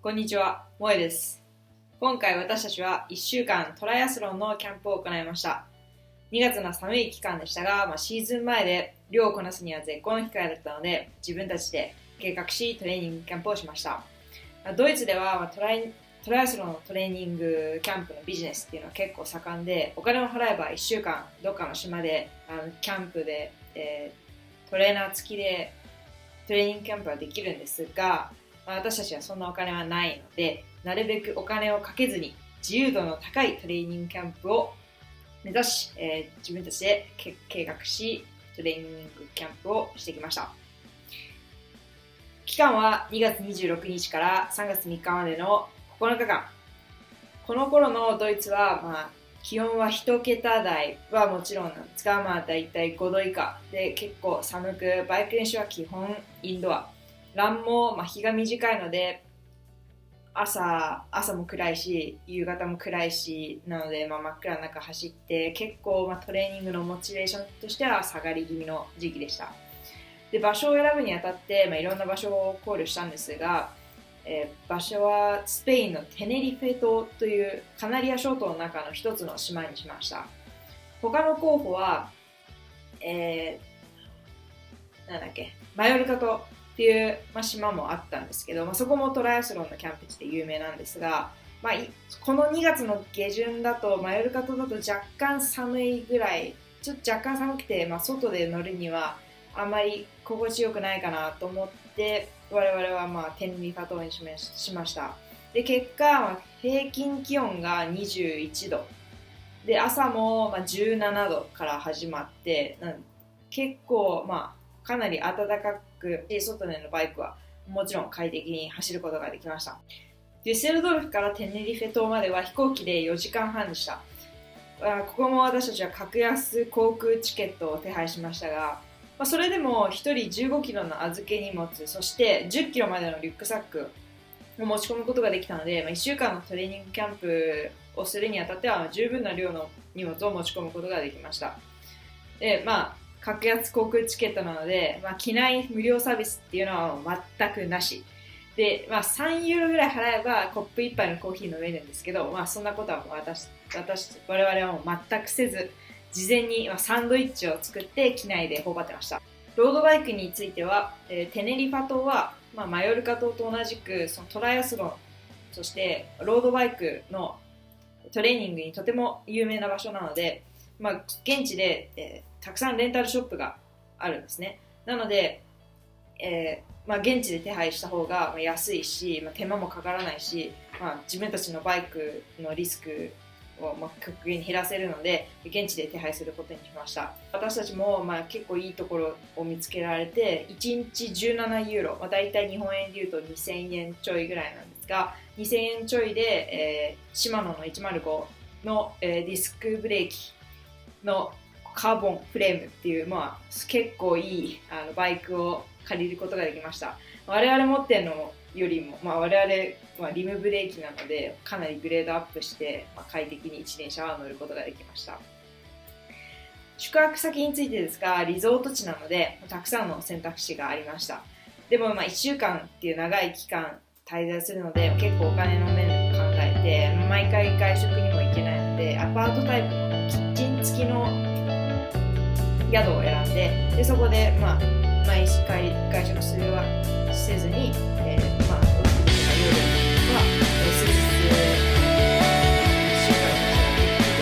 こんにちは、萌えです。今回私たちは1週間トライアスロンのキャンプを行いました。2月の寒い期間でしたが、シーズン前で量をこなすには絶好の機会だったので、自分たちで計画しトレーニングキャンプをしました。ドイツではトライアスロンのトレーニングキャンプのビジネスっていうのは結構盛んで、お金を払えば1週間どっかの島でキャンプで、トレーナー付きでトレーニングキャンプはできるんですが、私たちはそんなお金はないので、なるべくお金をかけずに自由度の高いトレーニングキャンプを目指し、自分たちで計画しトレーニングキャンプをしてきました。期間は2月26日から3月3日までの9日間。この頃のドイツは、気温は1桁台はもちろんなんですが、だいたい5度以下で結構寒く、バイク練習は基本インドア。ランも、日が短いので朝も暗いし夕方も暗いしなので、真っ暗な中走って結構、トレーニングのモチベーションとしては下がり気味の時期でした。で、場所を選ぶにあたって、いろんな場所を考慮したんですが、場所はスペインのテネリフェ島というカナリア諸島の中の一つの島にしました。他の候補は、マヨルカ島っていう、島もあったんですけど、そこもトライアスロンのキャンプ地で有名なんですが、この2月の下旬だとマヨルカ島だと若干寒いぐらい、ちょっと若干寒くて、外で乗るにはあまり心地よくないかなと思って我々はテネリファ島にしました。で、結果、平均気温が21度で、朝も17度から始まって、結構かなり暖かく、外でのバイクはもちろん快適に走ることができました。デュッセルドルフからテネリフェ島までは飛行機で4時間半でした。ここも私たちは格安航空チケットを手配しましたが、それでも1人15キロの預け荷物、そして10キロまでのリュックサックを持ち込むことができたので、1週間のトレーニングキャンプをするにあたっては十分な量の荷物を持ち込むことができました。で、格安航空チケットなので、機内無料サービスっていうのは全くなしで、3ユーロぐらい払えばコップ1杯のコーヒー飲めるんですけど、そんなことは我々はもう全くせず、事前にサンドイッチを作って機内で頬張ってました。ロードバイクについては、テネリファ島は、マヨルカ島と同じくそのトライアスロン、そしてロードバイクのトレーニングにとても有名な場所なので、現地で、たくさんレンタルショップがあるんですね。なので、現地で手配した方が安いし、手間もかからないし、自分たちのバイクのリスクを極限に減らせるので、現地で手配することにしました。私たちも結構いいところを見つけられて、1日17ユーロ、だいたい日本円で言うと2000円ちょいぐらいなんですが、2000円ちょいで、シマノの105の、ディスクブレーキのカーボンフレームっていう、結構いいバイクを借りることができました。我々持ってるのよりも、我々はリムブレーキなのでかなりグレードアップして、快適に一輪車は乗ることができました。宿泊先についてですが、リゾート地なのでたくさんの選択肢がありました。でも1週間っていう長い期間滞在するので、結構お金の面を考えて毎回外食にも行けないので、アパートタイプのキッチン付きの宿を選んで、そこで毎日外食するはせずに、お昼とか夜は数日1週間の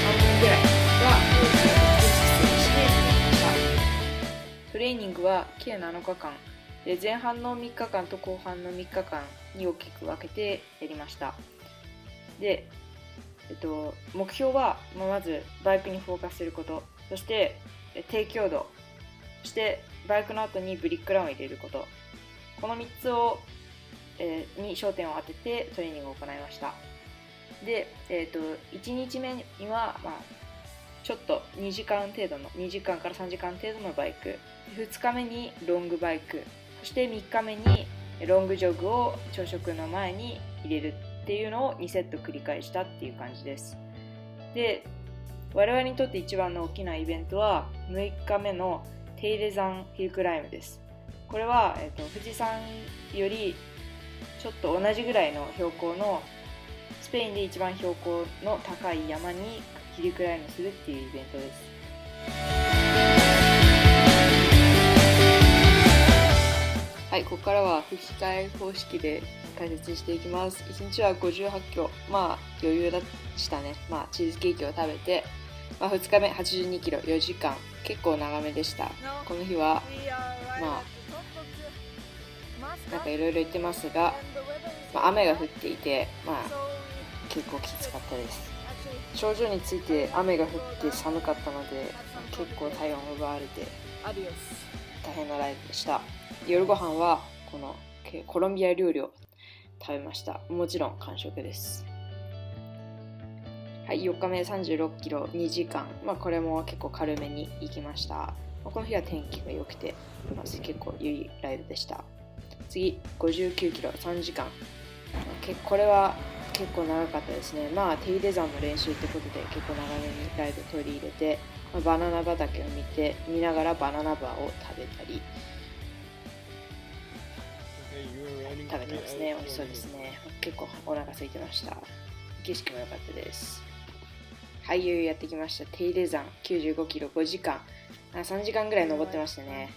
半分ぐらいは自炊していました。トレーニングは計7日間で、前半の3日間と後半の3日間に大きく分けてやりました。で、目標はまずバイクにフォーカスすること、そして低強度、そしてバイクの後にブリックランを入れること、この3つを、に焦点を当ててトレーニングを行いました。で、1日目には、ちょっと2時間から3時間程度のバイク、2日目にロングバイク、そして3日目にロングジョグを朝食の前に入れるっていうのを2セット繰り返したっていう感じです。で、我々にとって一番の大きなイベントは6日目のテイレザンヒルクライムです。これは、富士山よりちょっと同じぐらいの標高のスペインで一番標高の高い山にヒルクライムするっていうイベントです。はい、ここからは吹き替え方式で解説していきます。1日は58キロ、まあ余裕でしたね。まあチーズケーキを食べて、2日目82キロ、4時間、結構長めでした。この日はまあなんかいろいろ言ってますが、雨が降っていて、結構きつかったです。頂上について雨が降って寒かったので、結構体温を奪われて大変なライブでした。夜ご飯はこのコロンビア料理を食べました。もちろん完食です。はい、4日目36キロ2時間、これも結構軽めに行きました。この日は天気が良くて、結構良いライブでした。次59キロ3時間、これは結構長かったですね。手入れ山の練習ってことで結構長めにライブ取り入れて、バナナ畑を見ながらバナナバーを食べたり食べてますね。美味しそうですね。結構お腹空いてました。景色も良かったです。はい、やってきました。手入れ山95キロ5時間、3時間ぐらい登ってましたね。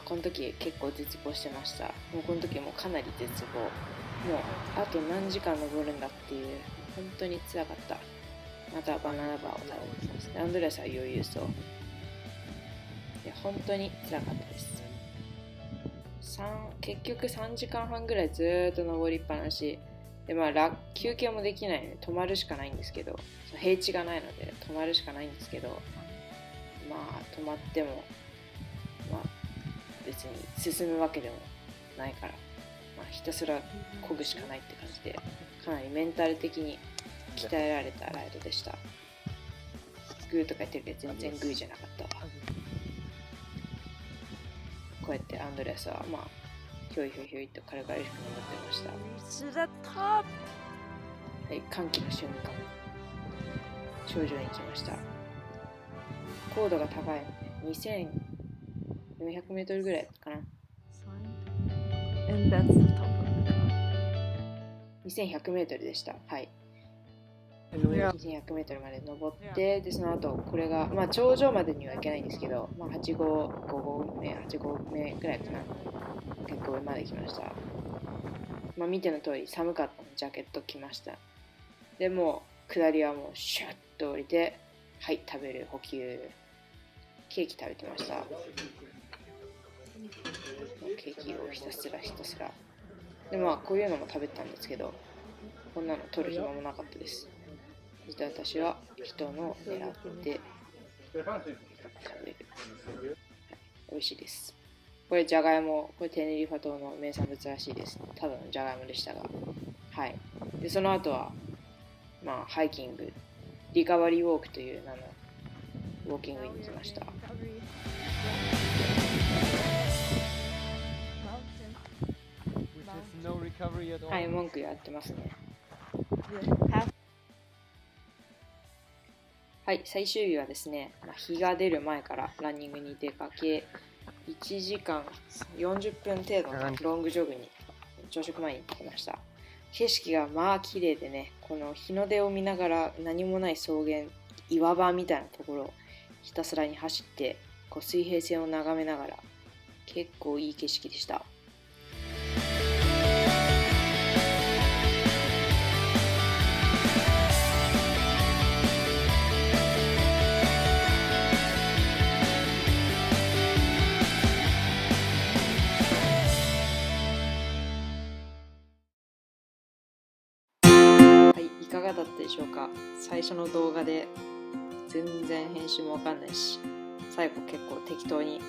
この時結構絶望してました。もうこの時もかなり絶望。もうあと何時間登るんだっていう、本当に辛かった。またバナナバーを食べてます。アンドレアスは余裕そう。いや本当に辛かったです。結局3時間半ぐらいずーっと登りっぱなしで、休憩もできないので泊まるしかないんですけど、平地がないので泊まるしかないんですけど、泊まっても別に進むわけでもないから、ひたすら漕ぐしかないって感じで、かなりメンタル的に鍛えられたライドでした。グーとか言ってるけど全然グーじゃなかったわ。こうやってアンドレアスはひょいひょいひょいと軽々しく登ってました。はい、歓喜の瞬間、頂上に来ました。高度が高いので2400メートルぐらいかな。2100メートルでした。はい。2100メートルまで登って、でその後これが頂上までには行けないんですけど、8合目ぐらいかな。結構上まで来ました。見ての通り寒かったのでジャケット着ました。でも下りはもうシュッと降りて、はい食べる補給、ケーキ食べてました。ケーキをひたすらでこういうのも食べてたんですけど、こんなの取る暇もなかったです。そして私は人の狙って食べる、はい、美味しいです。これじゃがいも、これテネリファ島の名産物らしいです。ただのじゃがいもでしたが、はい。でその後はハイキング、リカバリーウォークという名のウォーキングに行きました。はい、文句やってますね。はい、最終日はですね、日が出る前からランニングに出かけ、1時間40分程度のロングジョグに朝食前に行ってきました。景色が綺麗でね、この日の出を見ながら何もない草原、岩場みたいなところをひたすらに走って、水平線を眺めながら、結構いい景色でした。いかがだったでしょうか。最初の動画で全然編集もわかんないし、最後結構適当に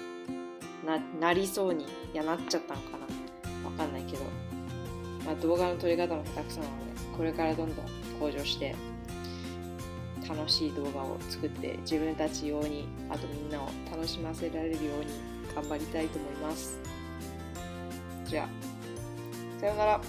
なりそうになっちゃったのかな、わかんないけど、動画の撮り方も下手くそなので、これからどんどん向上して楽しい動画を作って、自分たち用に、あとみんなを楽しませられるように頑張りたいと思います。じゃあさようなら。